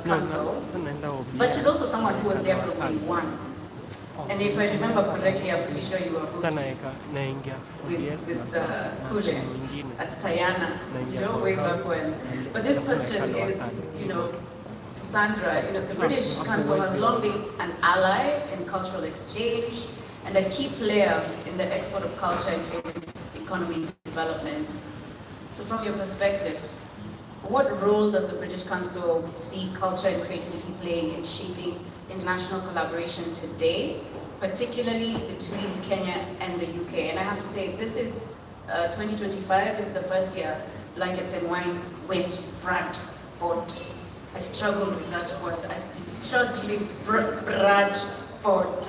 Council, but she's also someone who was there from day one. And if I remember correctly, I'm pretty sure you were hosting with the Kule at Tayana, way back when. But this question is, to Sandra, the British Council has long been an ally in cultural exchange and a key player in the export of culture and economy development. So from your perspective, what role does the British Council see culture and creativity playing in shaping international collaboration today, particularly between Kenya and the UK? And I have to say, this is 2025 is the first year Blankets and Wine went Bradford. I struggled with that word. I've been struggling. Bradford.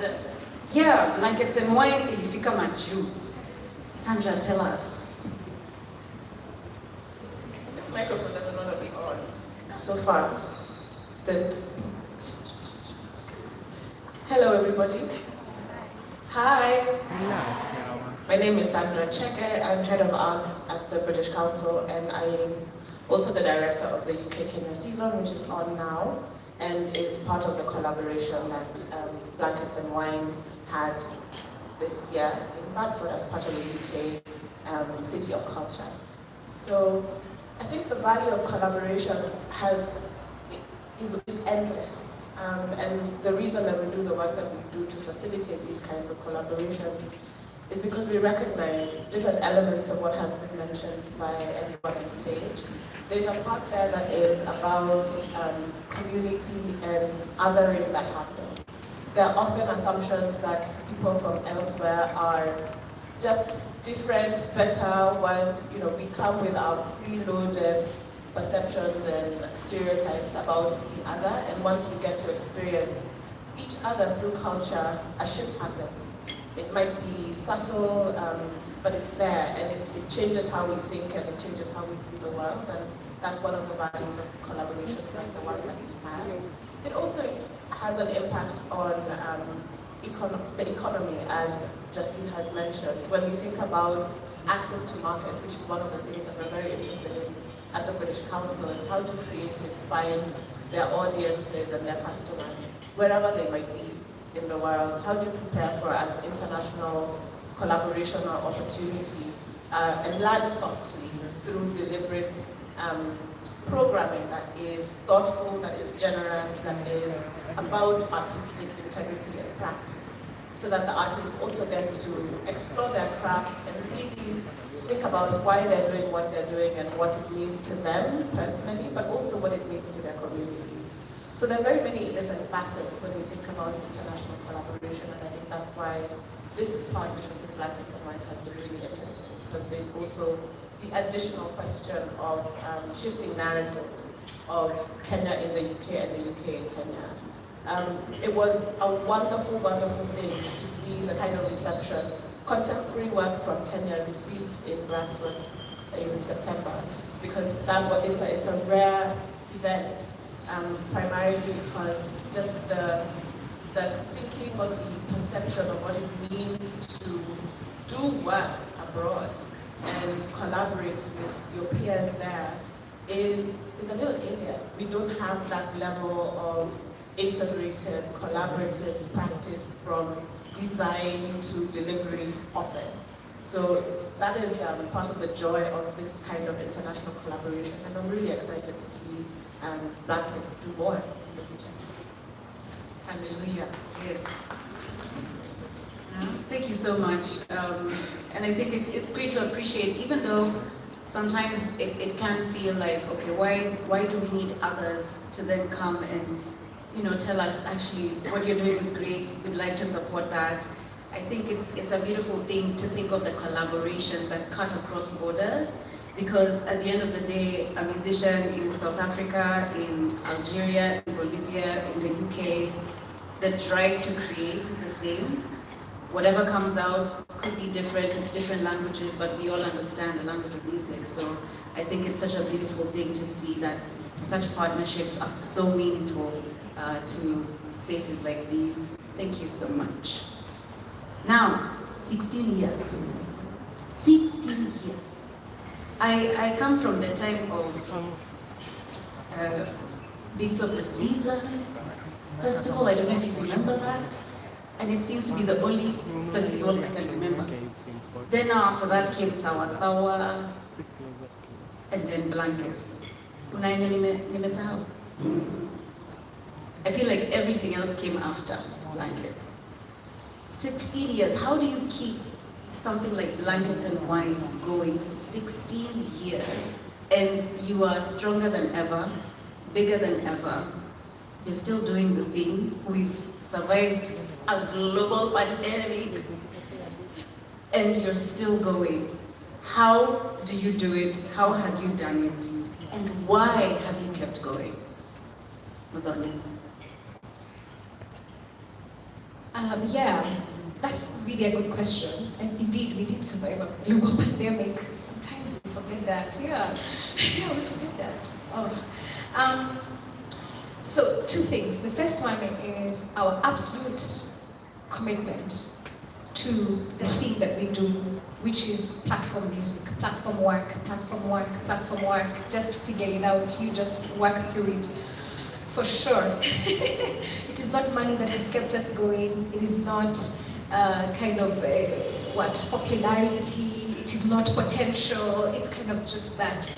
Yeah, Blankets and Wine ilifika maju. Sandra, tell us. So this microphone doesn't want to be on. So far, hello everybody. Hi. My name is Sandra Cheke. I'm head of arts at the British Council, and I am also the director of the UK Kenya season, which is on now and is part of the collaboration that Blankets and Wine had this year in Bradford as part of the UK City of Culture. So I think the value of collaboration is endless. And the reason that we do the work that we do to facilitate these kinds of collaborations is because we recognize different elements of what has been mentioned by everyone on stage. There's a part there that is about community and othering that happens. There are often assumptions that people from elsewhere are just different, better, worse. We come with our preloaded perceptions and stereotypes about the other, and once we get to experience each other through culture, a shift happens. It might be subtle, but it's there, and it changes how we think and it changes how we view the world, and that's one of the values of collaborations like the one that we have. It also has an impact on the economy, as Justine has mentioned. When we think about access to market, which is one of the things that we're very interested in at the British Council, is how do creatives find their audiences and their customers, wherever they might be in the world. How do you prepare for an international collaboration or opportunity and land softly through deliberate programming that is thoughtful, that is generous, that is about artistic integrity and practice, so that the artists also get to explore their craft and really think about why they're doing what they're doing and what it means to them personally, but also what it means to their communities. So there are very many different facets when we think about international collaboration, and I think that's why this partnership with Blankets and Wine has been really interesting, because there's also the additional question of shifting narratives of Kenya in the UK and the UK in Kenya. It was a wonderful, wonderful thing to see the kind of reception contemporary work from Kenya received in Bradford in September, because it's a rare event, primarily because just the thinking of the perception of what it means to do work abroad and collaborate with your peers there is a little alien. We don't have that level of integrated, collaborative practice from design to delivery often. So that is part of the joy of this kind of international collaboration, and I'm really excited to see Blankets do more in the future. Hallelujah, yes. Thank you so much. And I think it's great to appreciate, even though sometimes it can feel like, okay, why do we need others to then come and tell us, actually, what you're doing is great, we'd like to support that. I think it's a beautiful thing to think of the collaborations that cut across borders, because at the end of the day, a musician in South Africa, in Algeria, in Bolivia, in the UK, the drive to create is the same. Whatever comes out could be different, it's different languages, but we all understand the language of music. So I think it's such a beautiful thing to see that such partnerships are so meaningful to spaces like these. Thank you so much. Now, 16 years. 16 years. I come from the time of Beats of the Season Festival. I don't know if you remember that. And it seems to be the only festival I can remember. Then after that came Sawa Sawa, and then Blankets. Kuna yenye nimesahau? I feel like everything else came after Blankets. 16 years, how do you keep something like Blankets and Wine going for 16 years, and you are stronger than ever, bigger than ever, you're still doing the thing, we've survived a global pandemic, and you're still going. How do you do it? How have you done it? And why have you kept going? Madonna. Yeah, that's really a good question. And indeed, we did survive a global pandemic. Sometimes we forget that. Yeah, yeah, we forget that. Oh. So two things. The first one is our absolute commitment to the thing that we do, which is platform music, platform work, platform work, platform work. Just figure it out. You just work through it. For sure. It is not money that has kept us going. It is not popularity. It is not potential. It's kind of just that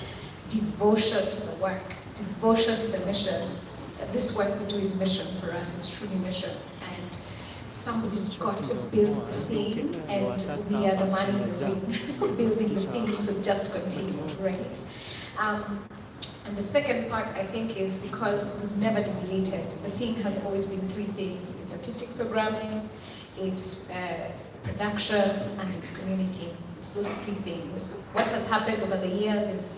devotion to the work, devotion to the mission. This work we do is mission for us. It's truly mission. And somebody's got to build the thing, and we are the man in the ring building the thing, so just continue, right? And the second part, I think, is because we've never deviated. The thing has always been three things. It's artistic programming, it's production, and it's community. It's those three things. What has happened over the years is,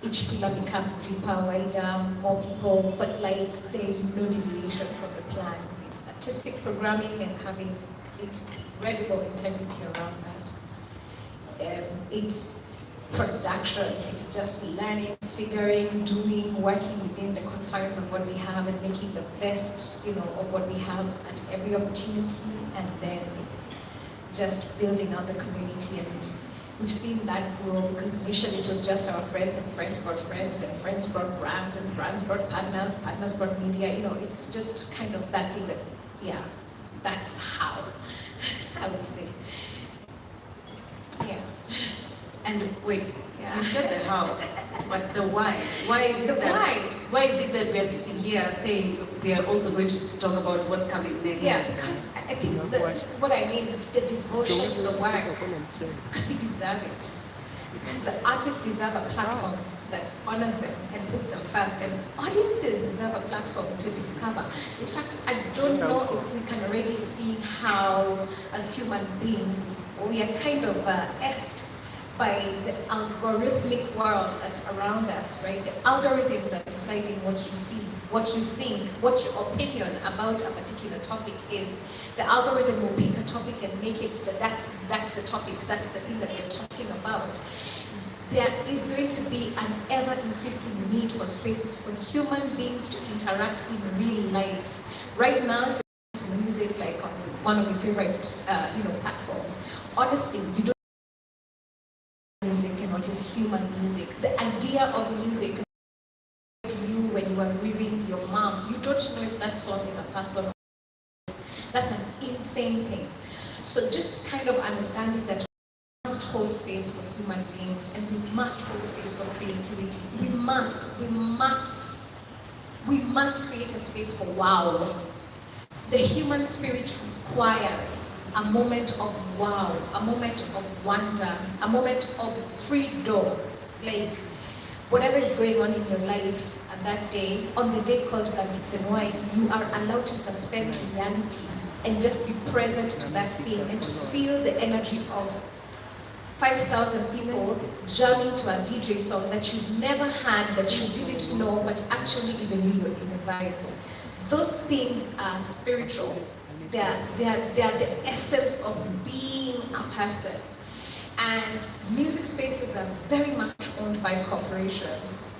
each pillar becomes deeper, wider, more people, but there is no deviation from the plan. It's artistic programming and having incredible integrity around that. It's production, it's just learning, figuring, doing, working within the confines of what we have and making the best, of what we have at every opportunity. And then it's just building out the community, and we've seen that grow because initially it was just our friends, and friends brought friends, and friends brought brands, and brands brought partners, partners brought media. It's just kind of that thing that, yeah, that's how I would say. Yeah. And wait, yeah. You said the how, but the why. Why is it that we are sitting here saying we are also going to talk about what's coming next? Yeah, because I think this is what I mean, the devotion to the work. Because we deserve it. Because the artists deserve a platform that honors them and puts them first, and audiences deserve a platform to discover. In fact, I don't know if we can already see how, as human beings, we are kind of effed by the algorithmic world that's around us, right? The algorithms are deciding what you see, what you think, what your opinion about a particular topic is. The algorithm will pick a topic and make it that's the topic, that's the thing that we're talking about. There is going to be an ever-increasing need for spaces for human beings to interact in real life. Right now, if you're into music, like on one of your favorite platforms, honestly, you don't music and what is human music. The idea of music to you when you are grieving your mom, you don't know if that song is a person. That's an insane thing. So just kind of understanding that we must hold space for human beings, and we must hold space for creativity. We must create a space for wow. The human spirit requires a moment of wow, a moment of wonder, a moment of freedom. Like, whatever is going on in your life at that day, on the day called Blankets and Wine, you are allowed to suspend reality and just be present to that thing and to feel the energy of 5,000 people jamming to a DJ song that you've never had, that you didn't know, but actually even knew you're in the vibes. Those things are spiritual. They are the essence of being a person. And music spaces are very much owned by corporations.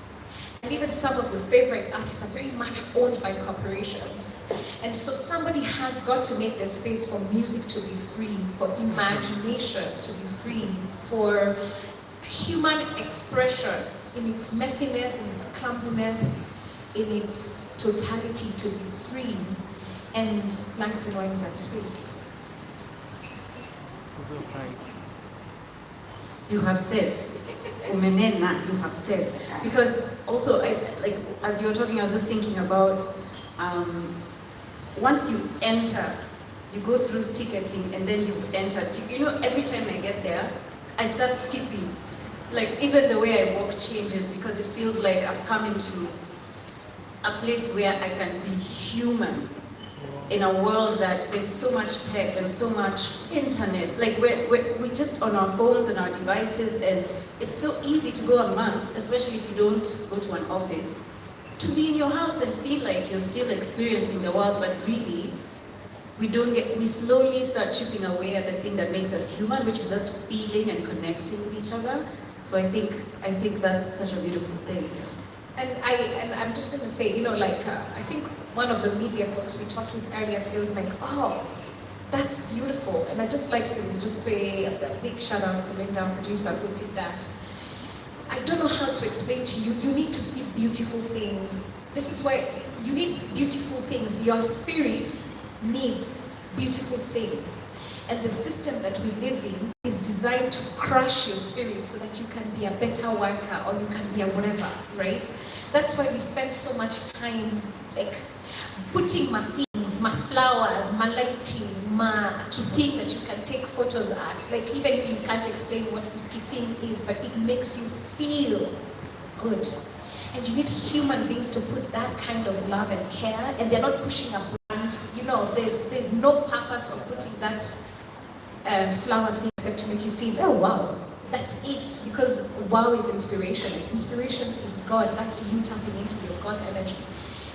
And even some of your favorite artists are very much owned by corporations. And so somebody has got to make the space for music to be free, for imagination to be free, for human expression in its messiness, in its clumsiness, in its totality to be free and lives in wines and space. You have said, umenena, you have said. Because also, like as you were talking, I was just thinking about once you enter, you go through ticketing and then you enter. You know, every time I get there, I start skipping. Like even the way I walk changes because it feels like I've come into a place where I can be human in a world that there's so much tech and so much internet. Like we're just on our phones and our devices, and it's so easy to go a month, especially if you don't go to an office, to be in your house and feel like you're still experiencing the world, but really, we slowly start chipping away at the thing that makes us human, which is just feeling and connecting with each other. So I think that's such a beautiful thing. And I'm just going to say, you know, like, I think one of the media folks we talked with earlier today was like, oh, that's beautiful. And I'd just like to just pay a big shout out to Linda, our producer, who did that. I don't know how to explain to you. You need to see beautiful things. This is why you need beautiful things. Your spirit needs beautiful things. And the system that we live in is designed to crush your spirit so that you can be a better worker or you can be a whatever, right? That's why we spend so much time like putting my things, my flowers, my lighting, my key thing that you can take photos at. Like even you can't explain what this key thing is, but it makes you feel good. And you need human beings to put that kind of love and care, and they're not pushing a brand. You know, there's no purpose of putting that flower thing except to make you feel, oh wow, that's it. Because wow is inspiration. Inspiration is God. That's you tapping into your God energy.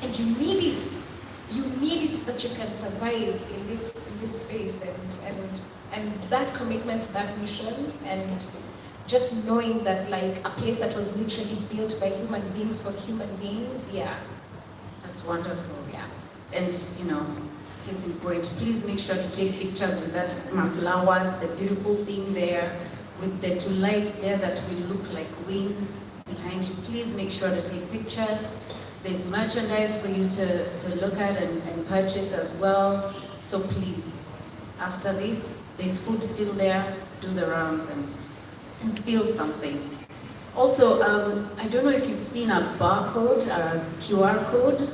And you need it. You need it so that you can survive in this space, and that commitment to that mission, and just knowing that like a place that was literally built by human beings for human beings, yeah. That's wonderful. Yeah. And you know, case in point, please make sure to take pictures with that flowers, the beautiful thing there, with the two lights there that will look like wings behind you. Please make sure to take pictures. There's merchandise for you to look at and purchase as well. So please, after this, there's food still there, do the rounds and feel something. Also, I don't know if you've seen a barcode, a QR code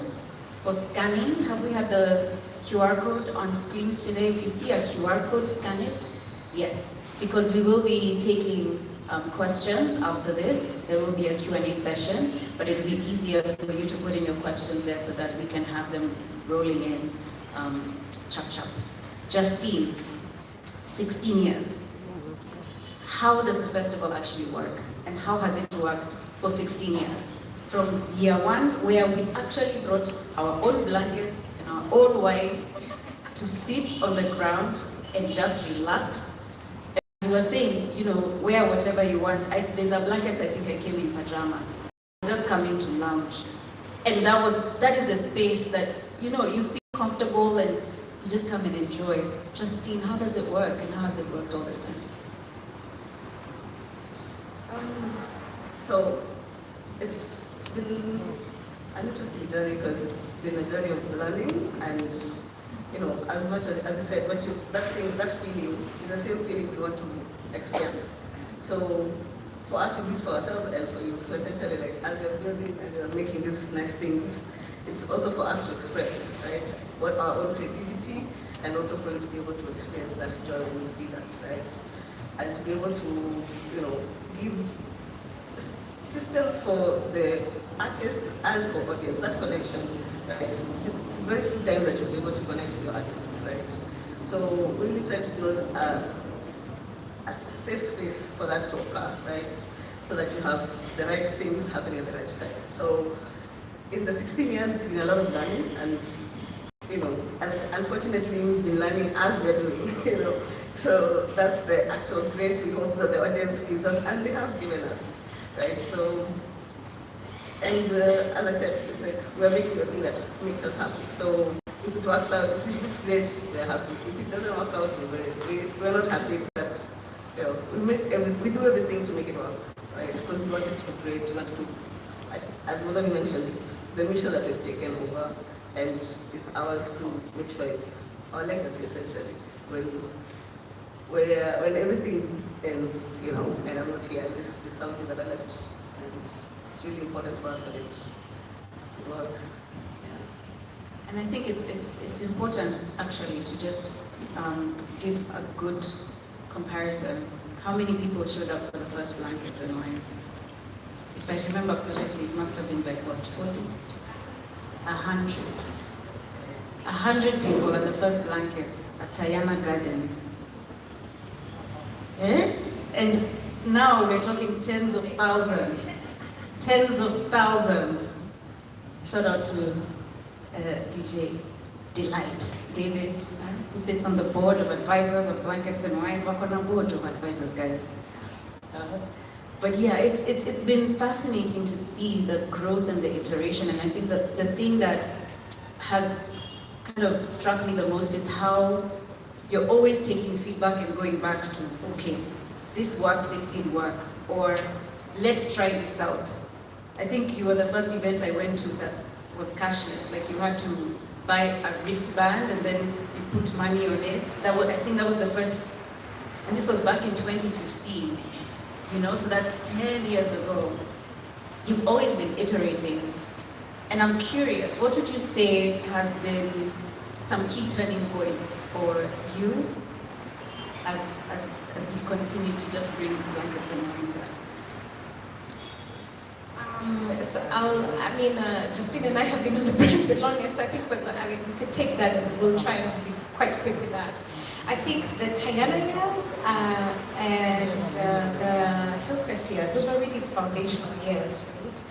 for scanning. Have we had the QR code on screens today? If you see a QR code, scan it. Yes, because we will be taking questions after this. There will be a Q&A session, but it'll be easier for you to put in your questions there so that we can have them rolling in chop chop. Justine, 16 years. How does the festival actually work? And how has it worked for 16 years? From year one, where we actually brought our own blankets and our own wine to sit on the ground and just relax. And we were saying, you know, wear whatever you want. There's a blanket, I think I came in pajamas. Just coming to lounge. And that is the space that, you know, you feel comfortable and you just come and enjoy. Justine, how does it work and how has it worked all this time? So it's been an interesting journey because it's been a journey of learning, and you know, as much as you said, that feeling is the same feeling we want to express. So for us, we do it for ourselves and for you. So essentially, like as you're building and you're making these nice things, it's also for us to express, right? What our own creativity, and also for you to be able to experience that joy when you see that, right? And to be able to, you know, give systems for the artist and for audience, that connection, right? It's very few times that you'll be able to connect with your artists, right? So we really try to build a safe space for that to occur, right? So that you have the right things happening at the right time. So in the 16 years, it's been a lot of learning, and you know, and unfortunately we've been learning as we're doing, you know. So that's the actual grace we hope that the audience gives us, and they have given us, right? So, and as I said, it's like we're making the thing that makes us happy. So if it works out, if it looks great, we're happy. If it doesn't work out, we're not happy. It's that, you know, we do everything to make it work, right? Because we want it to be great, we want it to as Mother mentioned, it's the mission that we've taken over, and it's ours to make sure it's our legacy, essentially. When everything ends, you know, and I'm not here, this is something that I left, and it's really important for us that it works. Yeah. And I think it's important actually to just give a good comparison. How many people showed up for the first blankets and wine? If I remember correctly, it must have been like what, 40? 100. 100 people at the first blankets at Tayana Gardens. Eh? And now we're talking tens of thousands. Tens of thousands. Shout out to DJ Delight, David, who sits on the board of advisors of Blankets and Wine. Work on a board of advisors, guys. But yeah, it's been fascinating to see the growth and the iteration. And I think that the thing that has kind of struck me the most is how you're always taking feedback and going back to, okay, this worked, this didn't work, or let's try this out. I think you were the first event I went to that was cashless. Like you had to buy a wristband and then you put money on it. I think that was the first, and this was back in 2015, you know, so that's 10 years ago. You've always been iterating. And I'm curious, what would you say has been some key turning points for you as you've continued to just bring Blankets and Wine to us? Justine and I have been on the brand the longest. I think we could take that and we'll try and be quite quick with that. I think the Tayana years and the Hillcrest years, those were really the foundational years, right?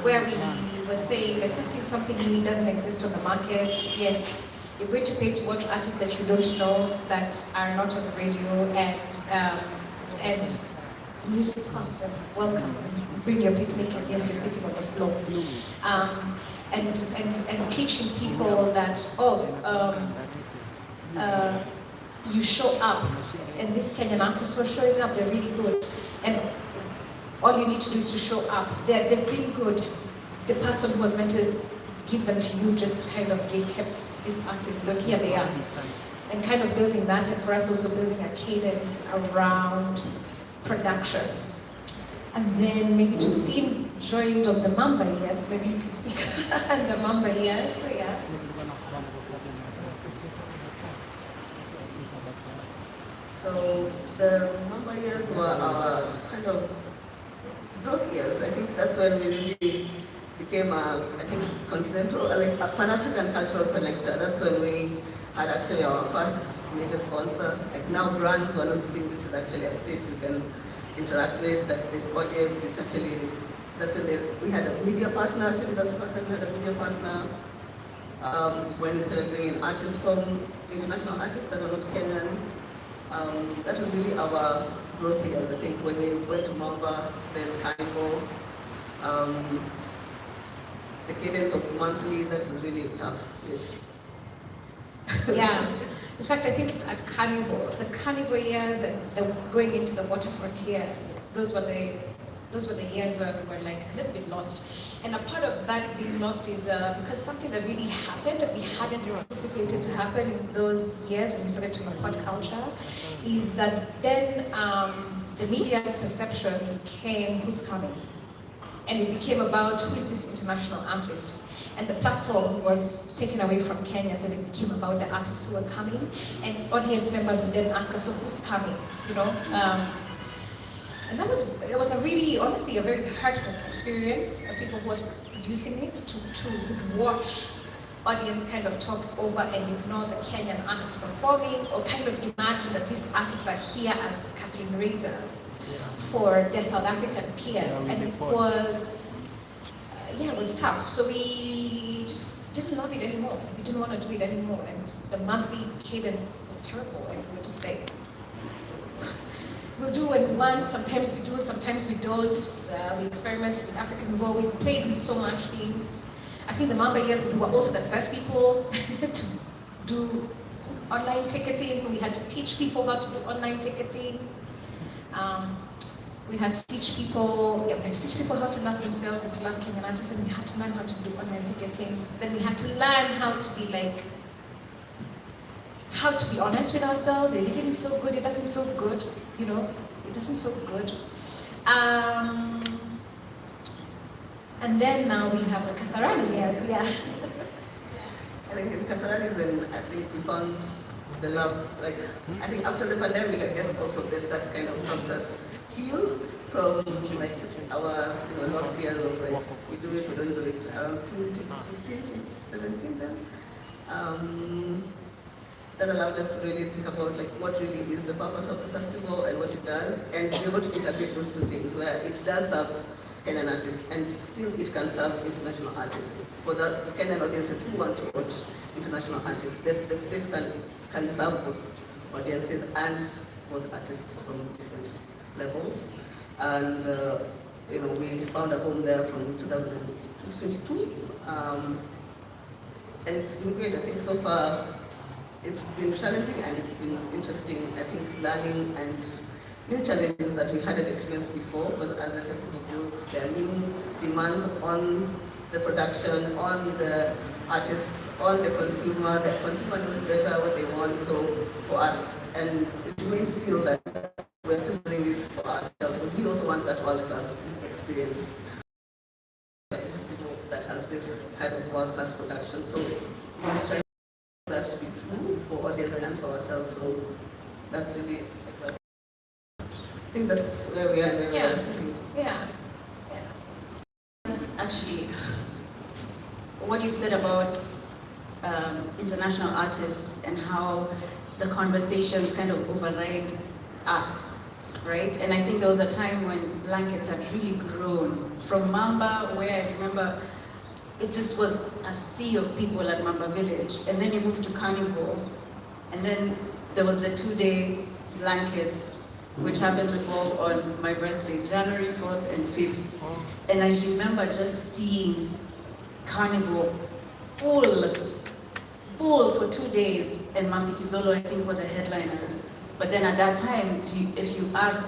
Where we were saying we're testing something new, doesn't exist on the market. Yes, you're going to pay to watch artists that you don't know, that are not on the radio, and music costs and welcome. Bring your picnic, and yes, you're sitting on the floor. And teaching people that, you show up, and these Kenyan artists who are showing up, they're really good. And all you need to do is to show up. They've been good. The person who was meant to give them to you just kind of kept these artists, so here they are. And kind of building that, and for us also building a cadence around production. And then maybe Justine joined on the Mamba years. Maybe you can speak on the Mamba years. So yeah. So the Mamba years were our kind of growth years. I think that's when we really became a continental, like a Pan-African cultural connector. That's when we had actually our first major sponsor. Like now brands were noticing this is actually a space we can interact with, that there's audience. It's actually, that's when we had a media partner. Actually, that's the first time we had a media partner. When we started bringing artists from international artists that were not Kenyan. That was really our growth years. I think when we went to Mamba, then Carnival, the cadence of monthly, that was really tough. Yes. Yeah. In fact, I think it's at Carnival, the Carnival years and going into the waterfront years. Those were the years where we were like a little bit lost. And a part of that being lost is because something that really happened that we hadn't anticipated to happen in those years when we started to import culture, is that then the media's perception became who's coming. And it became about who is this international artist. And the platform was taken away from Kenyans, and it became about the artists who were coming. And audience members would then ask us, so who's coming, you know? And it was a really, honestly, a very hurtful experience as people who was producing it to watch audience kind of talk over and ignore the Kenyan artists performing, or kind of imagine that these artists are here as cutting razors for their South African peers. And it was, it was tough. So we just didn't love it anymore. We didn't want to do it anymore. And the monthly cadence was terrible. And we were just like, we'll do when we want, sometimes we do, sometimes we don't. We experimented with African Vogue, we played with so much things. I think the Mamba years, we were also the first people to do online ticketing. We had to teach people how to do online ticketing. We had to teach people, how to love themselves and to love Kenyan artists, and we had to learn how to do online ticketing. Then we had to learn how to be honest with ourselves. If it didn't feel good, it doesn't feel good, it doesn't feel good. And then now we have the Kasarani, yes, yeah. I think in Kasarani, I think we found the love. I think after the pandemic, I guess also that kind of helped us heal from our lost years of we do it, we don't do it. 2015, 2017 then. That allowed us to really think about what really is the purpose of the festival and what it does, and be able to integrate those two things where it does serve Kenyan artists and still it can serve international artists. For Kenyan audiences who want to watch international artists, the space can serve both audiences and both artists from different levels. And we found a home there from 2022, and it's been great. I think so far it's been challenging and it's been interesting. I think learning and new challenges that we hadn't experienced before, because as the festival grows, there are new demands on the production, on the artists, on the consumer. The consumer knows better what they want, so for us, and it remains still that we're still doing this for ourselves, because we also want that world-class experience. A festival that has this kind of world-class production, so we're trying that to be true for audience and for ourselves, so that's really exactly. I think that's where we are. Yeah. That's actually what you've said about international artists and how the conversations kind of override us, right? And I think there was a time when blankets had really grown from Mamba, where I remember it just was a sea of people at Mamba Village, and then you moved to Carnival, and then there was the 2-day blankets, which happened to fall on my birthday, January 4th and 5th. And I remember just seeing Carnival full for 2 days, and Mafikizolo, I think, were the headliners. But then at that time, if you ask,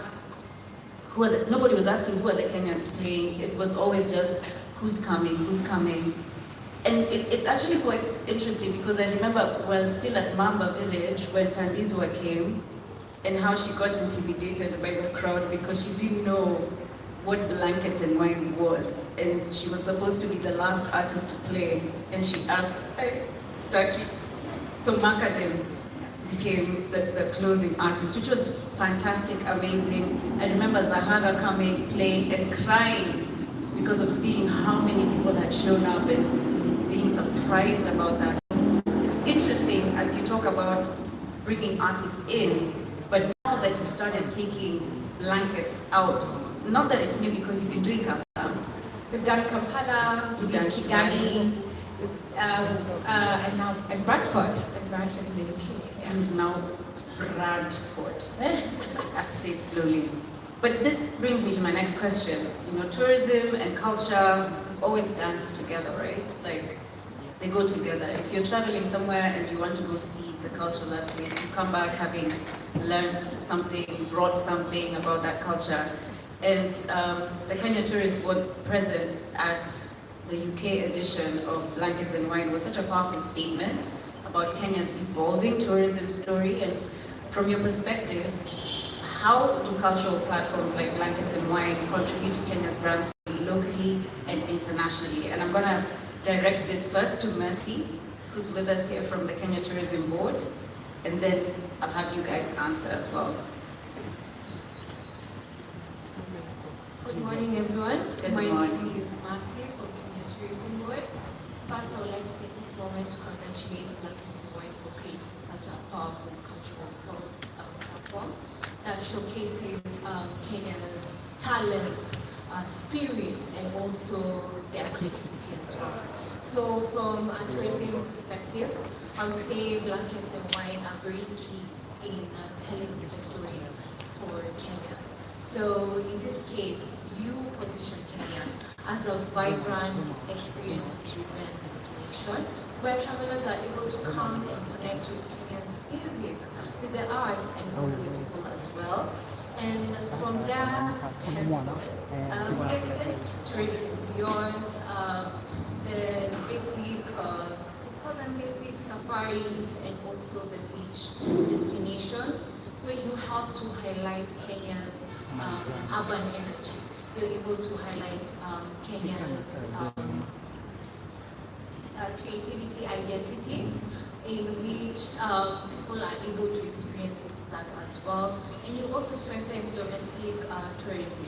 nobody was asking who are the Kenyans playing. It was always just, who's coming. And it's actually quite interesting, because I remember while still at Mamba Village, when Tandizwa came, and how she got intimidated by the crowd because she didn't know what Blankets and Wine was. And she was supposed to be the last artist to play. And she asked Stucky. So Makadem became the closing artist, which was fantastic, amazing. I remember Zahara coming, playing, and crying because of seeing how many people had shown up and being surprised about that. It's interesting as you talk about bringing artists in, but now that you've started taking Blankets out, not that it's new because you've been doing Kampala. We've done Kampala, we've done Kigali, and Bradford in the UK. And now Bradford. I have to say it slowly. But this brings me to my next question. Tourism and culture have always danced together, right? Like, they go together. If you're traveling somewhere and you want to go see the culture of that place, you come back having learned something, brought something about that culture. And the Kenya Tourist Board's presence at the UK edition of Blankets and Wine was such a powerful statement about Kenya's evolving tourism story. And from your perspective, how do cultural platforms like Blankets and Wine contribute to Kenya's brand story locally and internationally? And I'm going to direct this first to Mercy, who's with us here from the Kenya Tourism Board, and then I'll have you guys answer as well. Good morning, everyone. My morning. name is Mercy from Kenya Tourism Board. First, I would like to take this moment to congratulate Blankets and Wine for creating such a powerful cultural platform that showcases Kenya's talent, spirit, and also their creativity as well. So from a tourism perspective, I would say Blankets and Wine are very key in telling the story for Kenya. So in this case, you position Kenya as a vibrant, experience-driven destination where travelers are able to come and connect with Kenyan's music, with the arts, and also the people as well. And from there, we extend tourism beyond the basic, call them basic safaris and also the beach destinations. So you help to highlight Kenya's urban energy. You're able to highlight Kenya's creativity, identity, in which people are able to experience that as well. And you also strengthen domestic tourism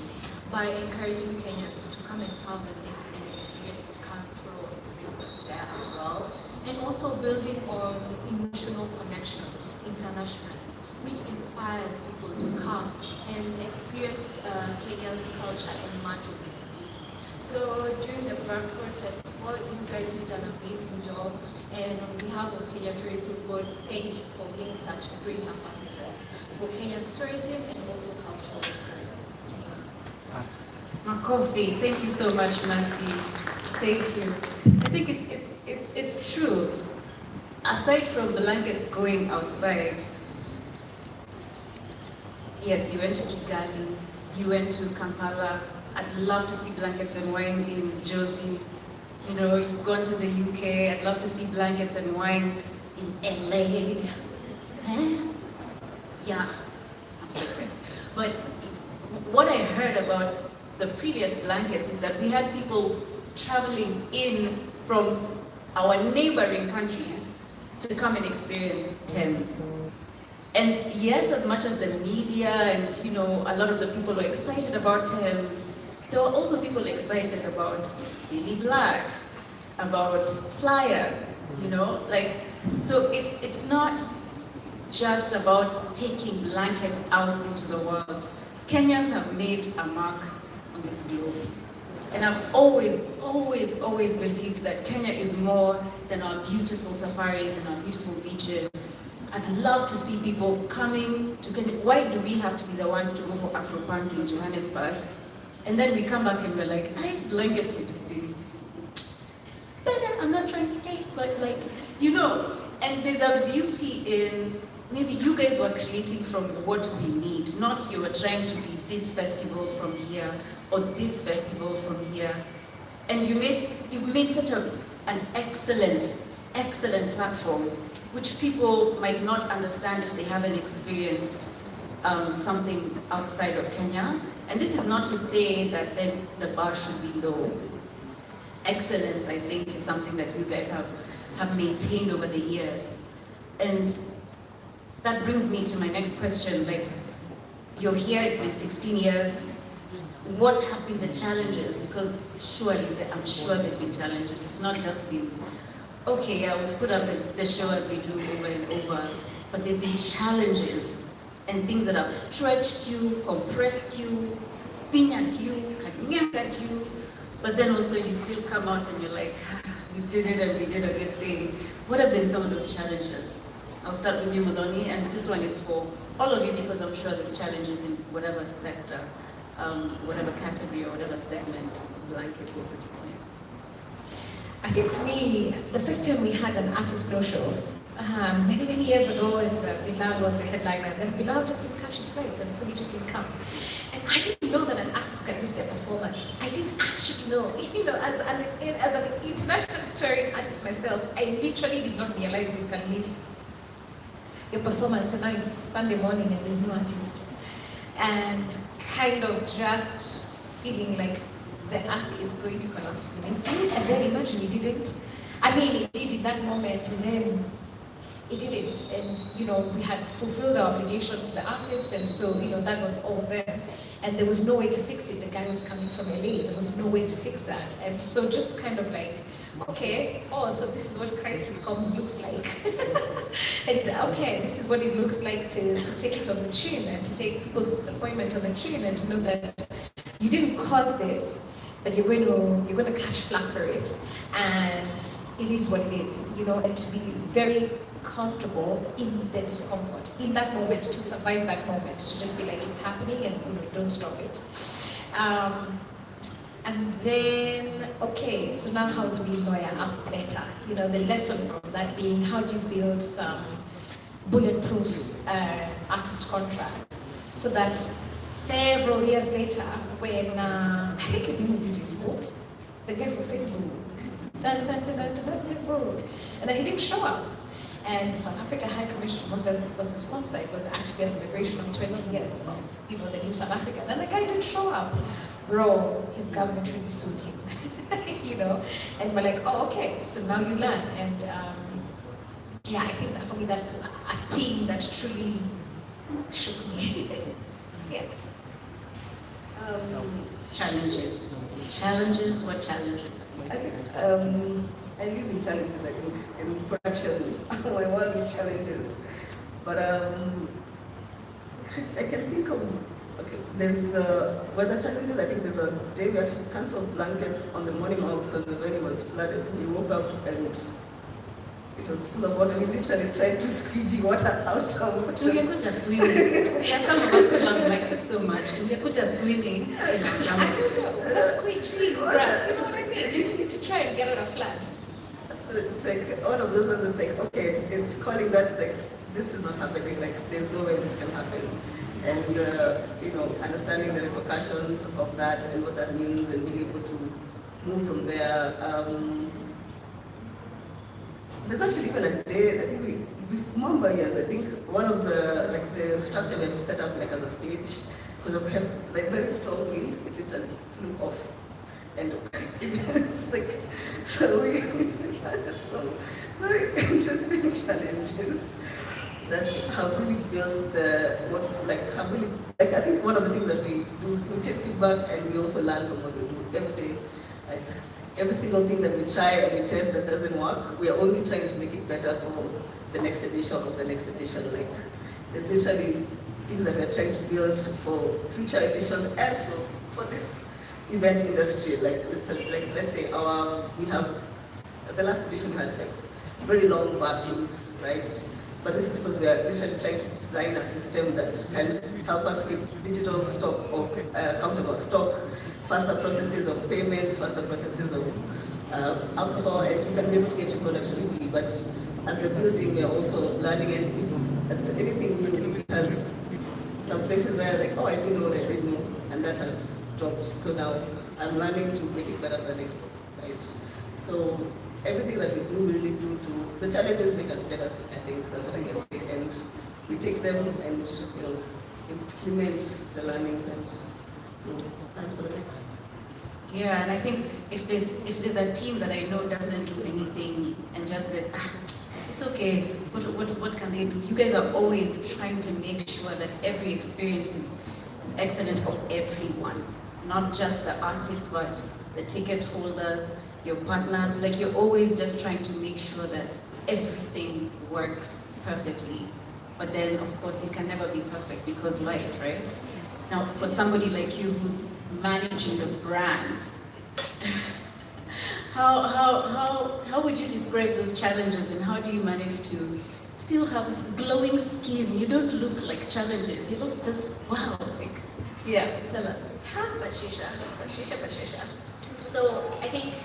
by encouraging Kenyans to come and travel and experience the cultural experience that's there as well. And also building on emotional connection internationally, which inspires people to come and experience Kenya's culture and much of its beauty. So during the Bradford Festival, you guys did an amazing job, and on behalf of Kenya Tourism Board, thank you for being such great ambassadors for Kenya's tourism and also cultural history. Makofi, thank you so much, Mercy. Thank you. I think it's true. Aside from blankets going outside, yes, you went to Kigali, you went to Kampala. I'd love to see blankets and wine in Josie. You know, you've gone to the UK. I'd love to see blankets and wine in LA. Yeah, I'm so excited. But what I heard about the previous blankets is that we had people traveling in from our neighboring countries to come and experience Thames. And yes, as much as the media and, you know, a lot of the people were excited about Thames, there were also people excited about Billy Black, about Flyer, you know, like, so it's not just about taking blankets out into the world. Kenyans have made a mark on this globe. And I've always believed that Kenya is more than our beautiful safaris and our beautiful beaches. I'd love to see people coming to Kenya. Why do we have to be the ones to go for Afropunk in Johannesburg? And then we come back and we're like, I like blankets would be better. I'm not trying to hate, but like, you know, and there's a beauty in, maybe you guys were creating from what we need, not you were trying to be this festival from here or this festival from here. And you've made such an excellent platform, which people might not understand if they haven't experienced something outside of Kenya. And this is not to say that then the bar should be low. Excellence, I think, is something that you guys have maintained over the years. And that brings me to my next question. Like, you're here, it's been 16 years. What have been the challenges? Because surely, I'm sure there have been challenges. It's not just been, okay, yeah, we've put up the show as we do over and over, but there have been challenges and things that have stretched you, compressed you, pinned you, at you, but then also you still come out and you're like, we did it and we did a good thing. What have been some of those challenges? I'll start with you, Modoni, and this one is for all of you because I'm sure there's challenges in whatever sector, whatever category or whatever segment blankets you're producing. I think for me, the first time we had an artist flow show, many years ago, and Bilal was the headliner, and then Bilal just didn't catch his flight, and so he just didn't come. And I didn't know that an artist can miss their performance. I didn't actually know. You know, as an international touring artist myself, I literally did not realize you can miss your performance, and now it's Sunday morning and there's no artist. And kind of just feeling like the earth is going to collapse beneath you, and then imagine it didn't. I mean, it did in that moment, and then it didn't. And, you know, we had fulfilled our obligation to the artist, and so, you know, that was all there. And there was no way to fix it. The guy was coming from LA. There was no way to fix that. And so just kind of like, okay, oh, so this is what crisis comms looks like. And okay, this is what it looks like to take it on the chin and to take people's disappointment on the chin and to know that you didn't cause this, but you're going to catch flack for it. And it is what it is, you know, and to be very comfortable in the discomfort, in that moment, to survive that moment, to just be like, it's happening and, you know, don't stop it. And then, okay, so now how do we lawyer up better? You know, the lesson from that being, how do you build some bulletproof artist contracts so that several years later, when I think his name is DJ Smoke, the guy for Facebook, Facebook, and then he didn't show up. And the South Africa High Commission was a sponsor. It was actually a celebration of 20 years of, the new South Africa. And then the guy didn't show up. Bro, his government really sued him, And we're like, oh, okay, so now you learn. And yeah, I think that for me, that's a theme that truly shook me. Yeah. Challenges. What challenges? I think I live in challenges. I think in production, my world is challenges. But I can think of there's weather challenges. I think there's a day we actually canceled blankets on the morning of because the venue was flooded. We woke up and it was full of water. We literally tried to squeegee water out of it. Tungekuja swimming. Yeah, some of us love blankets so much. Tungekuja swimming. The squeegee grass, you know what I mean? To try and get out of flood. So it's like one of those ones. It's like okay, it's calling that. It's like this is not happening. Like there's no way this can happen. And understanding the repercussions of that and what that means, and being able to move from there. There's actually even a day, I think we remember years, I think one of the structure we had set up as a stage, because we have very strong wind, it literally flew off. And it's so we had some very interesting challenges that have really built I think one of the things that we do, we take feedback and we also learn from what we do every day. Every single thing that we try and we test that doesn't work, we are only trying to make it better for the next edition of the next edition. There's literally things that we're trying to build for future editions and for this event industry. Let's say we have the last edition we had very long back queues, right? But this is because we are literally trying to design a system that can help us keep digital stock of countable stock, faster processes of payments, faster processes of alcohol, and you can be able to get your product quickly. But as a building, we are also learning, and it's anything new, because some places where oh, I didn't know what I didn't know, and that has dropped. So now I'm learning to make it better for the next one, right? So everything that we do, we really do the challenges make us better. I think that's what I can say, and we take them and implement the learnings and plan for the next. Yeah, and I think if there's a team that I know doesn't do anything and just says, it's okay, what can they do? You guys are always trying to make sure that every experience is excellent for everyone, not just the artists, but the ticket holders, your partners. You're always just trying to make sure that everything works perfectly. But then, of course, it can never be perfect because life, right? Now, for somebody like you who's managing the brand, how would you describe those challenges, and how do you manage to still have glowing skin? You don't look like challenges. You look just wow. Yeah, tell us. Patricia. So I think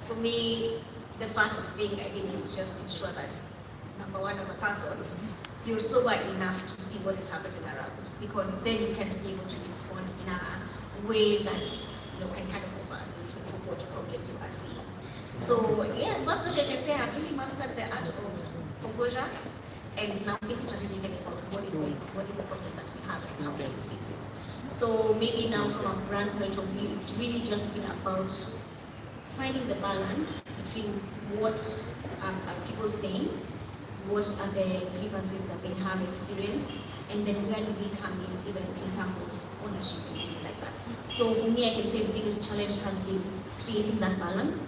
for me, the first thing I think is just ensure that, number one, as a person, you're sober enough to see what is happening around, because then you can be able to respond in a way that can kind of offer a solution to what problem you are seeing. So yes, personally I can say I've really mastered the art of composure, and now think strategically about what is going on, what is the problem that we have, and how can we fix it. So maybe now from a brand point of view, it's really just been about finding the balance between what are people saying, what are the grievances that they have experienced, and then where do we come in, even in terms of ownership and things like that. So for me, I can say the biggest challenge has been creating that balance.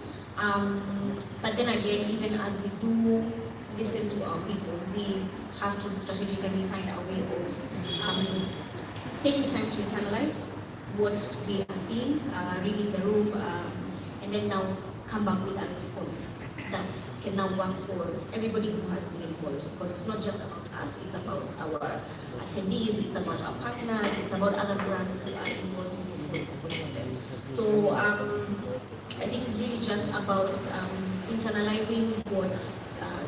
But then again, even as we do listen to our people, we have to strategically find a way of taking time to internalize what we are seeing, reading the room, and then now come back with a response that can now work for everybody who has been involved, because it's not just about us, it's about our attendees, it's about our partners, it's about other brands who are involved in this whole ecosystem. So I think it's really just about internalizing what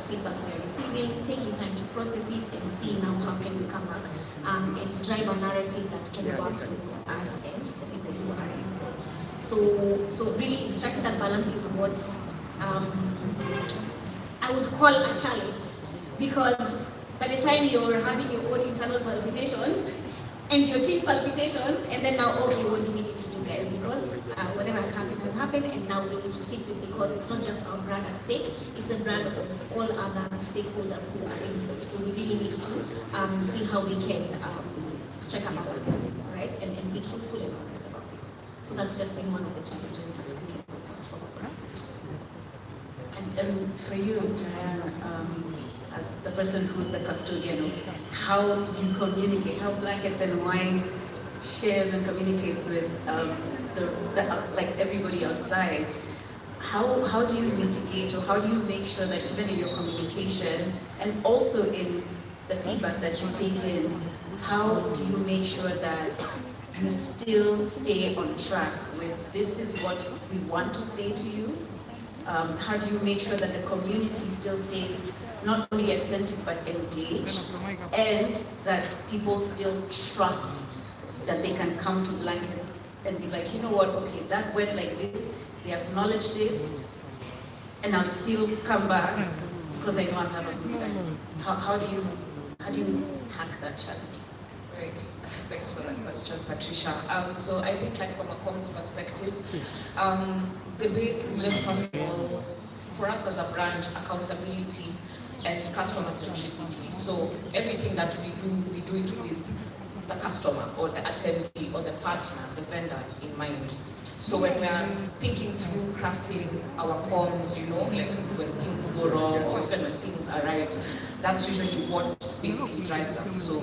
feedback we are receiving, taking time to process it and see now how can we come back and drive a narrative that can work for both us and the people who are involved. So really striking that balance is what I would call a challenge, because by the time you're having your own internal palpitations and your team palpitations, and then now, okay, what do we need to do, guys? Because whatever has happened, and now we need to fix it, because it's not just our brand at stake, it's the brand of all other stakeholders who are involved. So we really need to see how we can strike a balance, right? And be truthful and honest about it. So that's just been one of the challenges that we can put out for our brand. And for you, Diane, as the person who's the custodian of how you communicate, how Blankets and Wine shares and communicates with like everybody outside, how do you mitigate, or how do you make sure that even in your communication and also in the feedback that you take in, how do you make sure that you still stay on track with this is what we want to say to you? How do you make sure that the community still stays not only attentive but engaged, and that people still trust that they can come to Blankets and be like, you know what, okay, that went like this, they acknowledged it, and I'll still come back because I know I'll have a good time. How do you hack that challenge? Right. Thanks for that question, Patricia. So I think, like, from a comms perspective, the base is just, first of all, for us as a brand, accountability and customer centricity. So everything that we do it with the customer or the attendee or the partner, the vendor in mind. So when we are thinking through crafting our comms, you know, like when things go wrong or even when things are right, that's usually what basically drives us. So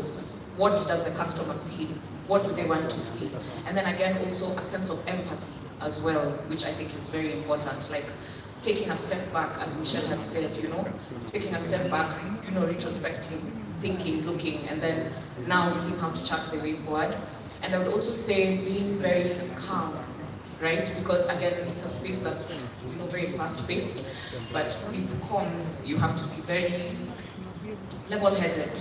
what does the customer feel? What do they want to see? And then again, also a sense of empathy as well, which I think is very important. Like taking a step back, as Michelle had said, you know, taking a step back, you know, retrospecting, thinking, looking, and then now seeing how to chart the way forward. And I would also say being very calm, right? Because again, it's a space that's, you know, very fast-paced, but with comms, you have to be very level-headed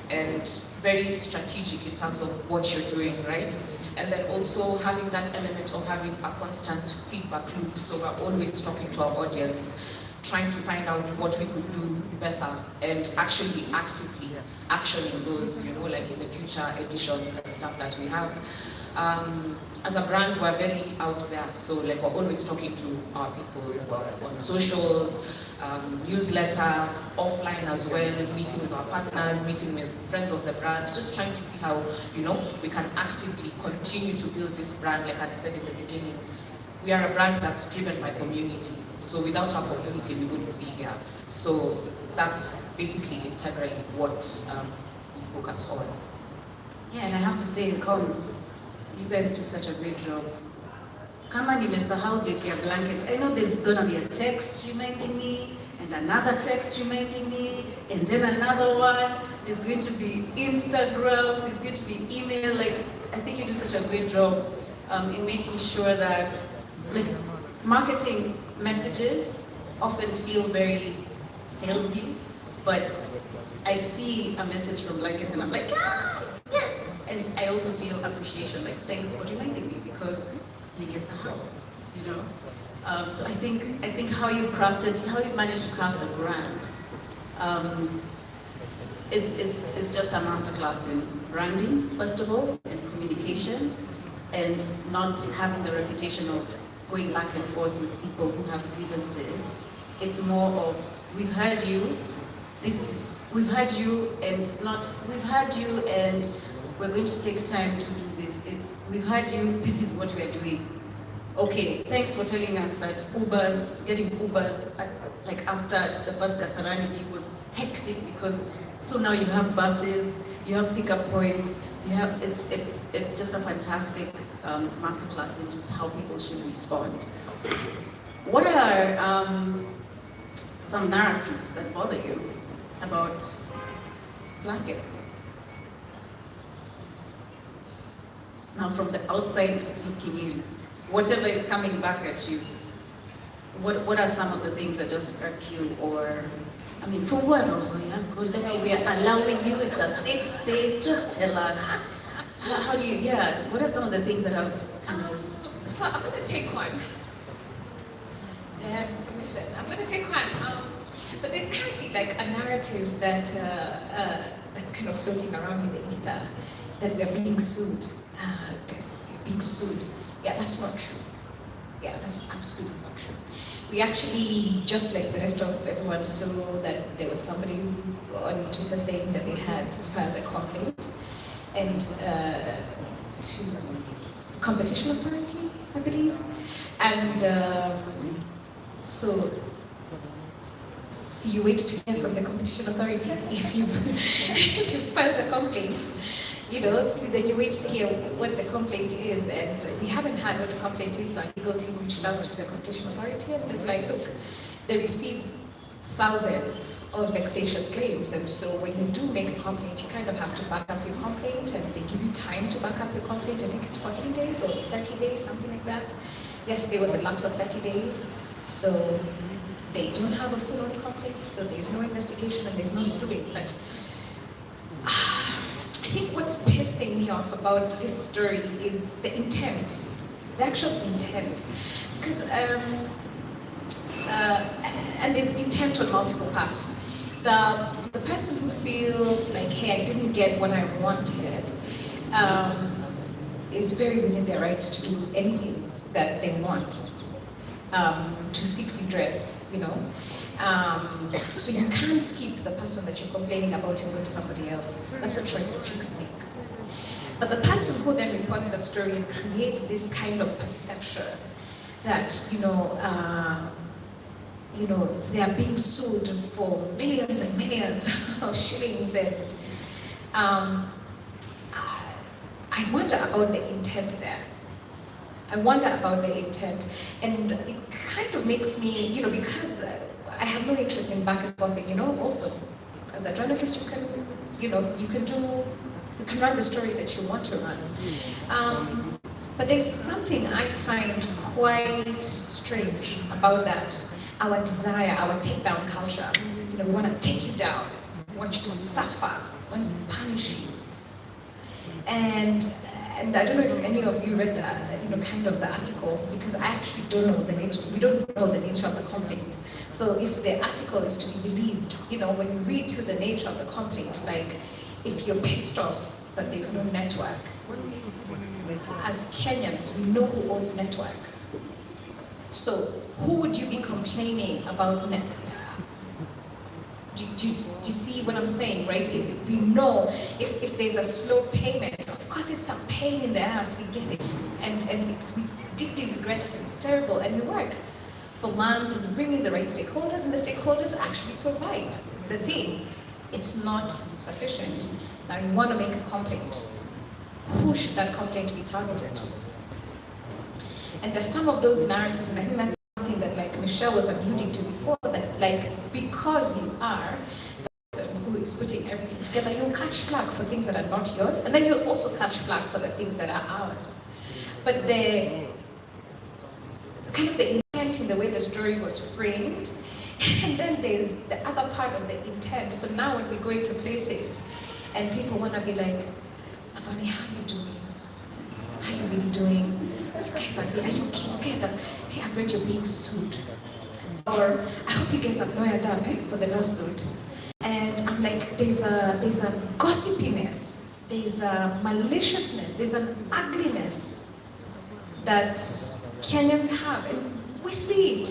and very strategic in terms of what you're doing, right? And then also having that element of having a constant feedback loop, so we're always talking to our audience, trying to find out what we could do better, and actually actively actioning those, you know, like in the future editions and stuff that we have. As a brand, we're very out there, so like we're always talking to our people on socials, newsletter, offline as well, meeting with our partners, meeting with friends of the brand, just trying to see how, you know, we can actively continue to build this brand. Like I said in the beginning, we are a brand that's driven by community. So without our community, we wouldn't be here. So that's basically integrally what we focus on. Yeah, and I have to say, in comms, you guys do such a great job. Kama nimesahau date ya Blankets, I know there's gonna be a text reminding me, and another text reminding me, and then another one. There's going to be Instagram, there's going to be email. Like, I think you do such a great job in making sure that, like, marketing messages often feel very salesy, but I see a message from Blankets and I'm like, ah, yes! And I also feel appreciation, like, thanks for reminding me, because ningesahau, you know? So I think how you've managed to craft a brand is just a masterclass in branding, first of all, and communication, and not having the reputation of going back and forth with people who have grievances. It's more of, we've heard you, we've had you, and we're going to take time to do this. It's, we've had you, this is what we're doing. Okay, thanks for telling us that getting Ubers, like after the first Kasarani week was hectic, because so now you have buses, you have pickup points, you have, it's just a fantastic masterclass in just how people should respond. What are some narratives that bother you about Blankets? Now, from the outside looking in, whatever is coming back at you, what are some of the things that just irk you or I mean, for what? We are allowing you, it's a safe space, just tell us. How do you, what are some of the things that have kind of just... So I'm going to take one. Permission. I'm going to take one. But there's currently like a narrative that that's kind of floating around in the ether, that we're being sued. Being sued. Yeah, that's not true. Yeah, that's absolutely not true. We actually, just like the rest of everyone, saw that there was somebody on Twitter saying that they had filed a complaint and to Competition Authority, I believe. And so you wait to hear from the Competition Authority if you've filed a complaint. So then you wait to hear what the complaint is, and we haven't had what the complaint is, so our legal team reached out to the Competition Authority, and it's like, look, they receive thousands of vexatious claims, and so when you do make a complaint, you kind of have to back up your complaint, and they give you time to back up your complaint. I think it's 14 days or 30 days, something like that. Yesterday was a lapse of 30 days, so they don't have a full-on complaint, so there's no investigation and there's no suing, but I think what's pissing me off about this story is the intent, the actual intent. Because, and there's intent on multiple parts. The person who feels like, hey, I didn't get what I wanted, is very within their rights to do anything that they want, to seek redress, so you can't skip the person that you're complaining about and go to somebody else. That's a choice that you can make. But the person who then reports that story and creates this kind of perception that, they are being sued for millions and millions of shillings, and I wonder about the intent there. I wonder about the intent, and it kind of makes me, because I have no interest in back and forth, also, as a journalist, you can run the story that you want to run. But there's something I find quite strange about that, our desire, our takedown culture. We want to take you down, we want you to suffer, we want to punish you. And I don't know if any of you read kind of the article, because I actually don't know the nature, we don't know the nature of the complaint. So if the article is to be believed, when you read through the nature of the complaint, like if you're pissed off that there's no network, as Kenyans, we know who owns network. So who would you be complaining about network? Do you see what I'm saying, right? We know if there's a slow payment, of course it's a pain in the ass, we get it. And we deeply regret it, and it's terrible, and we work for months and bring in the right stakeholders, and the stakeholders actually provide the thing. It's not sufficient. Now you want to make a complaint. Who should that complaint be targeted to? And there's some of those narratives, and I think that's something that like Michelle was alluding to before, that like because you are the person who is putting everything together, you'll catch flack for things that are not yours, and then you'll also catch flack for the things that are ours. But the kind of the intent in the way the story was framed, and then there's the other part of the intent. So now when we go into places and people want to be like, Avani, how are you doing? How are you really doing? You guys are okay? You guys are, hey, I've read you're being sued. Or I hope you guys have lawyered up for the lawsuit. And I'm like, there's a gossipiness, there's a maliciousness, there's an ugliness that Kenyans have, and we see it.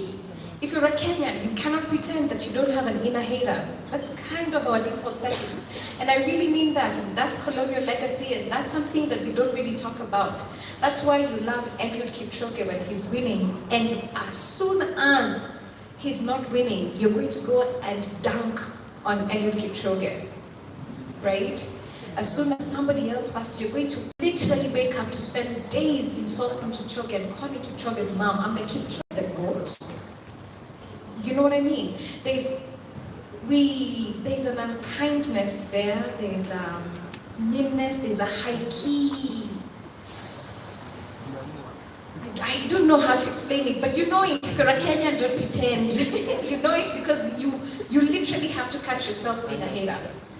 If you're a Kenyan, you cannot pretend that you don't have an inner hater. That's kind of our default settings. And I really mean that, and that's colonial legacy, and that's something that we don't really talk about. That's why you love Eliud Kipchoge when he's winning, and as soon as he's not winning, you're going to go and dunk on Eliud Kipchoge, right? As soon as somebody else passes, you're going to literally wake up to spend days insulting Kipchoge and calling Kipchoge's mom, I'm the Kipchoge the goat. You know what I mean? There's an unkindness there, there's meanness, there's a high key I don't know how to explain it, but you know it. If you're a Kenyan, don't pretend. You know it because you literally have to catch yourself being a hater,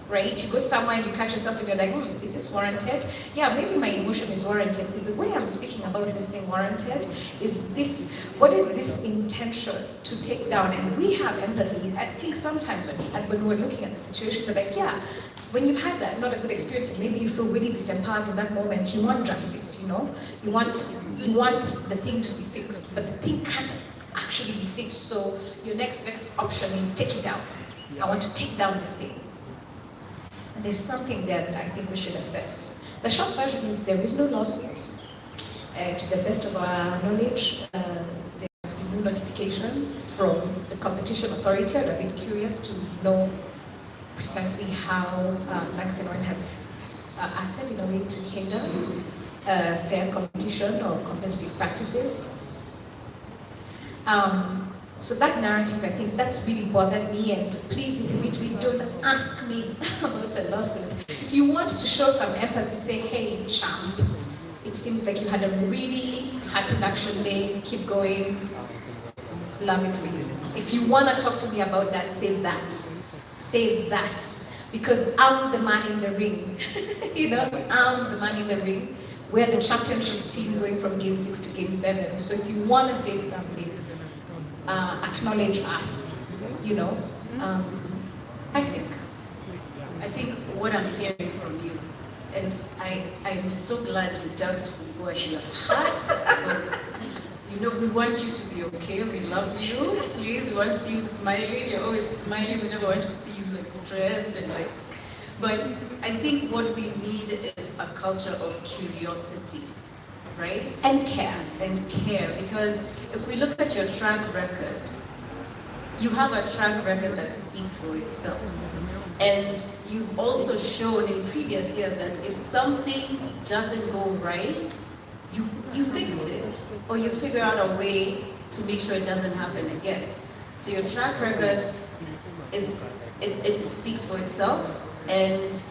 right? You go somewhere and you catch yourself and you're like, is this warranted? Yeah, maybe my emotion is warranted. Is the way I'm speaking about this thing warranted? What is this intention to take down? And we have empathy. I think sometimes when we're looking at the situations, we're like, yeah, when you've had that not a good experience and maybe you feel really disempowered in that moment, you want justice, you know? You want the thing to be fixed, but the thing can't actually be fixed, so your next best option is take it down. I want to take down this thing. And there's something there that I think we should assess. The short version is there is no lawsuit. To the best of our knowledge, there's been no notification from the competition authority. I've been curious to know precisely how Duncan has acted in a way to hinder fair competition or competitive practices. So that narrative, I think that's really bothered me, and please, if you meet me, don't ask me about a lawsuit. If you want to show some empathy, say, hey, champ, it seems like you had a really hard production day, keep going, love it for you. If you want to talk to me about that, say that, because I'm the man in the ring, you know, I'm the man in the ring. We're the championship team going from game 6 to game 7, so if you want to say something, acknowledge us, you know. I think what I'm hearing from you, and I'm so glad you just washed your heart, because you know we want you to be okay. We love you. Please, we want to see you smiling. You're always smiling. We never want to see you like stressed and like. But I think what we need is a culture of curiosity. Right? And care. Because if we look at your track record, you have a track record that speaks for itself. And you've also shown in previous years that if something doesn't go right, you fix it, or you figure out a way to make sure it doesn't happen again. So your track record it speaks for itself, and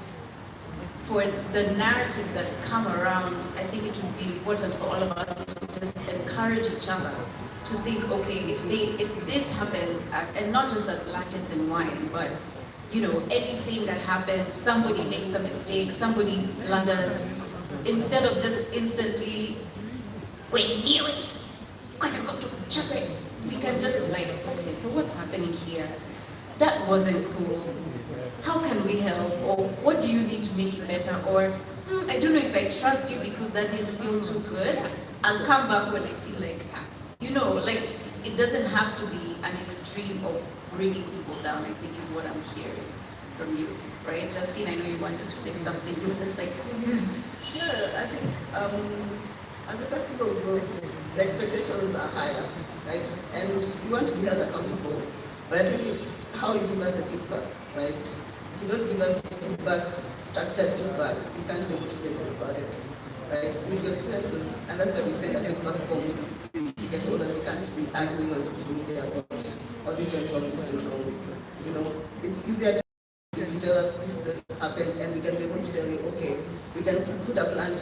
for the narratives that come around, I think it would be important for all of us to just encourage each other to think, okay, if this happens and not just at Blankets and Wine, but you know, anything that happens, somebody makes a mistake, somebody blunders, instead of just instantly, we knew it, gonna go to children, we can just be like, okay, so what's happening here? That wasn't cool. How can we help? Or what do you need to make it better? Or I don't know if I trust you because that didn't feel too good. I'll come back when I feel like, you know, like it doesn't have to be an extreme of bringing people down, I think is what I'm hearing from you, right? Justine, I know you wanted to say something. You're just like, yeah, I think as the festival grows, the expectations are higher, right? And we want to be held accountable, but I think it's how you give us the feedback, right? If you don't give us feedback, structured feedback, we can't be able to do anything about it, right? If your experiences, and that's why we say that feedback form to get hold of, we can't be arguing on social media about, oh, this went wrong, this went wrong. You know, it's easier to if you tell us this just happened, and we can be able to tell you, okay, we can put a plan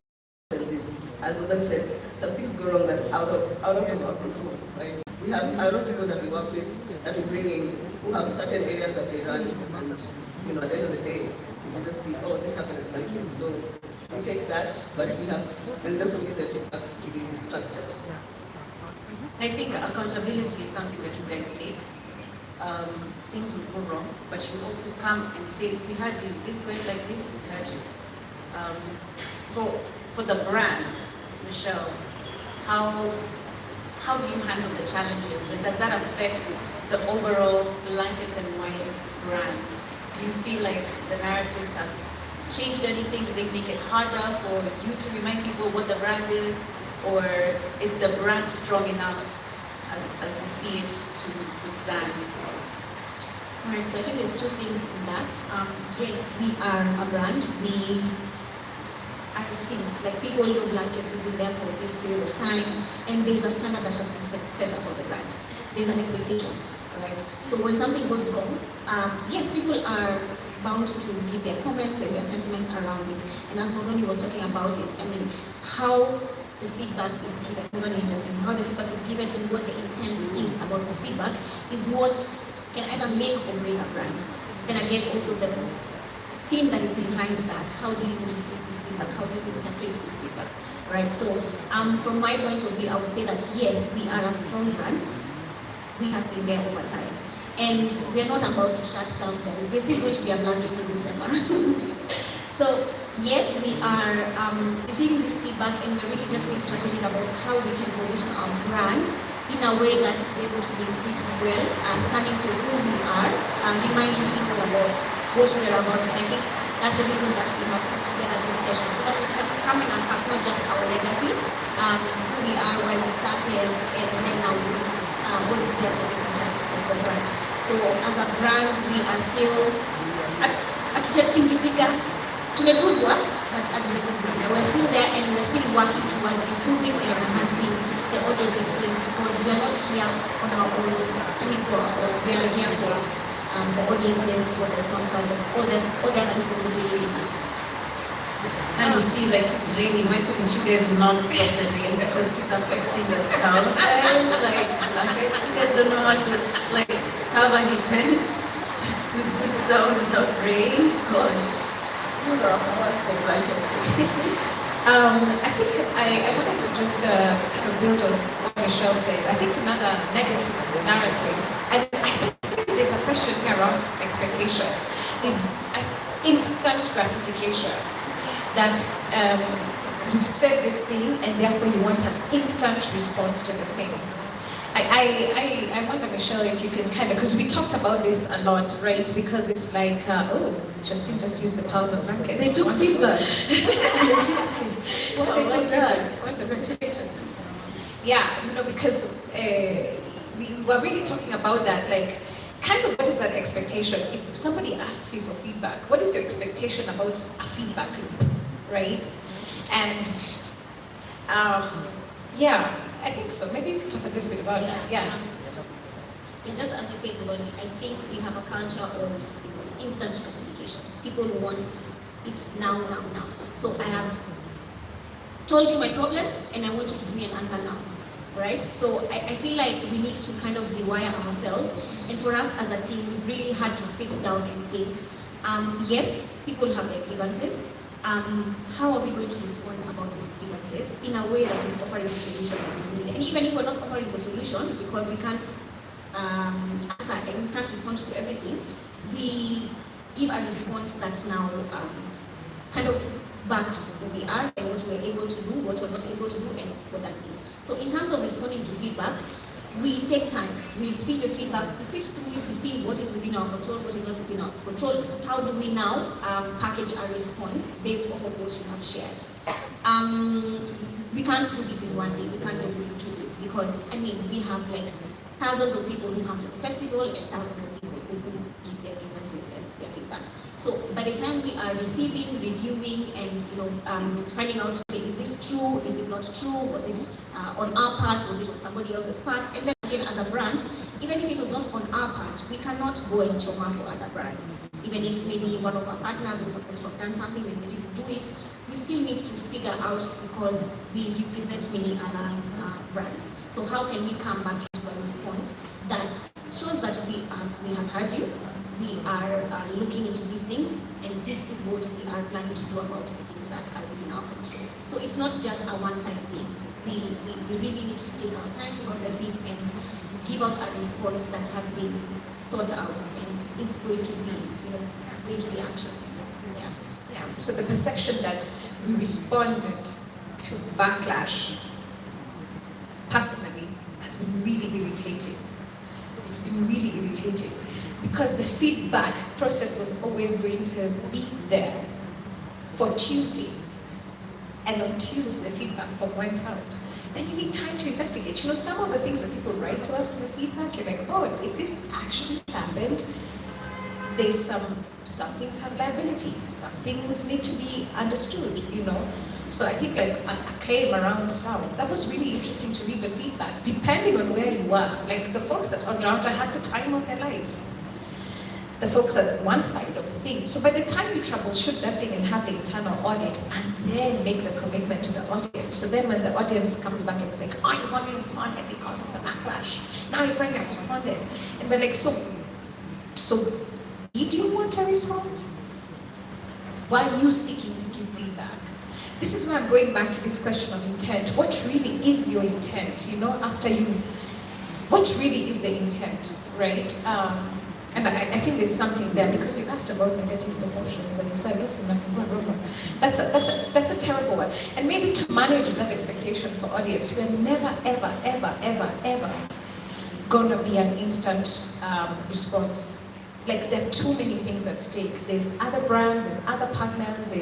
than this. As Duncan said, some things go wrong that are out of our control, right? We have a lot of people that we work with, that we bring in, who have certain areas that they run, and you know, at the end of the day, it will just be, oh, this happened at Blankets. So we take that, but we have, and that's only the feedback to be structured. I think accountability is something that you guys take. Things will go wrong, but you also come and say, we had you, this went like this, we had you. For the brand, Michelle, how do you handle the challenges, and does that affect the overall Blankets and Wine brand? Do you feel like the narratives have changed anything? Do they make it harder for you to remind people what the brand is, or is the brand strong enough as you see it to withstand? All right, so I think there's two things in that. Yes, we are a brand. We are distinct. Like, people know Blankets will be there for this period of time, and there's a standard that has been set up for the brand. There's an expectation, right? So when something goes wrong, yes, people are bound to give their comments and their sentiments around it. And as Modoni was talking about it, I mean, how the feedback is given, not interesting, how the feedback is given and what the intent is about this feedback is what can either make or break a brand. Then again, also the team that is behind that, how do you receive this feedback, how do you interpret this feedback, right? So from my point of view, I would say that yes, we are a strong brand. We have been there over time. And we are not about to shut down guys. There's still going to be a blankets in December. So yes, we are receiving this feedback and we're really just being strategic about how we can position our brand in a way that is able to be received well, standing for who we are, reminding people about what we're about. And I think that's the reason that we have put together this session, so that we can come in and pack not just our legacy, who we are, where we started, and then now what is there for the future of the brand. So as a brand, we are still tumeguzwa, but we're still there and we're still working towards improving and enhancing the audience experience, because we are not here on our own. We are here for the audiences, for the sponsors, and all the other people who really need us. And you see, like, it's raining. Why couldn't you guys not stop the rain? Because it's affecting the sound. Like, blankets. You guys don't know how to, like, have an event with good sound without rain. Gosh. Those are hours for blankets. I think I wanted to just kind of build on what Michelle said. I think another negative narrative, and I think there's a question here around expectation, is instant gratification. That you've said this thing and therefore you want an instant response to the thing. I wonder, Michelle, if you can kind of, because we talked about this a lot, right? Because it's like, oh, Justine just used the powers of blankets. They took feedback. Yeah, you know, because we were really talking about that, like, kind of what is that expectation? If somebody asks you for feedback, what is your expectation about a feedback loop, right? And yeah, I think so. Maybe you could talk a little bit about that. Yeah. Just as you said, Melanie, I think we have a culture of instant gratification. People want it now. So I have told you my problem and I want you to give me an answer now. Right? So I feel like we need to kind of rewire ourselves, and for us as a team, we've really had to sit down and think, yes, people have their grievances. How are we going to respond about these grievances in a way that is offering the solution that we need? And even if we're not offering the solution, because we can't answer and we can't respond to everything, we give a response that now kind of backs who we are and what we're able to do, what we're not able to do, and what that means. So in terms of responding to feedback, we take time. We receive the feedback, we sift through it, we see what is within our control, what is not within our control. How do we now package our response based off of what you have shared? We can't do this in one day, we can't do this in 2 days, because, I mean, we have like thousands of people who come to the festival and thousands of people who give their grievances and their feedback. So by the time we are receiving, reviewing, and finding out, okay, is this true? Is it not true? Was it on our part? Was it on somebody else's part? And then again, as a brand, even if it was not on our part, we cannot go and choma for other brands. Even if maybe one of our partners was supposed to have done something and they didn't do it, we still need to figure out, because we represent many other brands. So how can we come back into a response that shows that we have heard you, we are looking into these things, and this is what we are planning to do about the things that are within our control. So it's not just a one-time thing. We really need to take our time, process it, and give out a response that has been thought out and is going to be, going to be actioned. Yeah. So the perception that we responded to backlash personally has been really irritating. It's been really irritating, because the feedback process was always going to be there for Tuesday, and on Tuesday the feedback form went out. Then you need time to investigate. Some of the things that people write to us with feedback, you're like, oh, if this actually happened, there's some things have liability, some things need to be understood, So I think like a claim around sound, that was really interesting to read the feedback, depending on where you are. Like the folks at Oduor had the time of their life. The folks at one side of the thing. So by the time you troubleshoot that thing and have the internal audit and then make the commitment to the audience, so then when the audience comes back, it's like, oh, you only responded because of the backlash. Now he's going to have responded. And we're like, so did you want a response? Why are you seeking to give feedback? This is why I'm going back to this question of intent. What really is your intent? You know, what really is the intent, right? And I think there's something there, because you asked about negative perceptions and you said, listen, that's a terrible one. And maybe to manage that expectation for audience, we're never, ever, ever, ever, ever gonna be an instant response. Like, there are too many things at stake. There's other brands, there's other partners,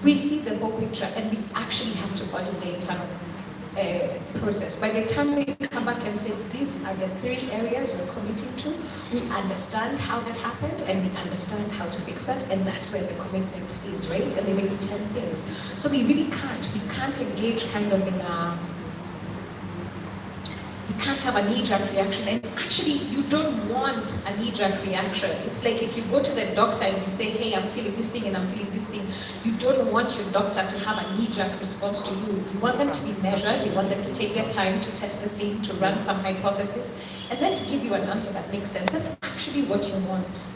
we see the whole picture, and we actually have to audit the internal process. By the time we come back and say, these are the 3 areas we're committing to, we understand how that happened, and we understand how to fix that, and that's where the commitment is, right? And there may be 10 things. So we can't engage kind of in we can't have a knee-jerk reaction. And actually, you don't want a knee-jerk reaction. It's like if you go to the doctor and you say, hey, I'm feeling this thing and I'm feeling this thing, you don't want your doctor to have a knee-jerk response to you. You want them to be measured, you want them to take their time to test the thing, to run some hypothesis, and then to give you an answer that makes sense. That's actually what you want,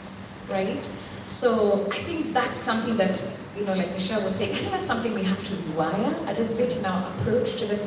right? So I think that's something that, like Michelle was saying, I think that's something we have to rewire a little bit in our approach to the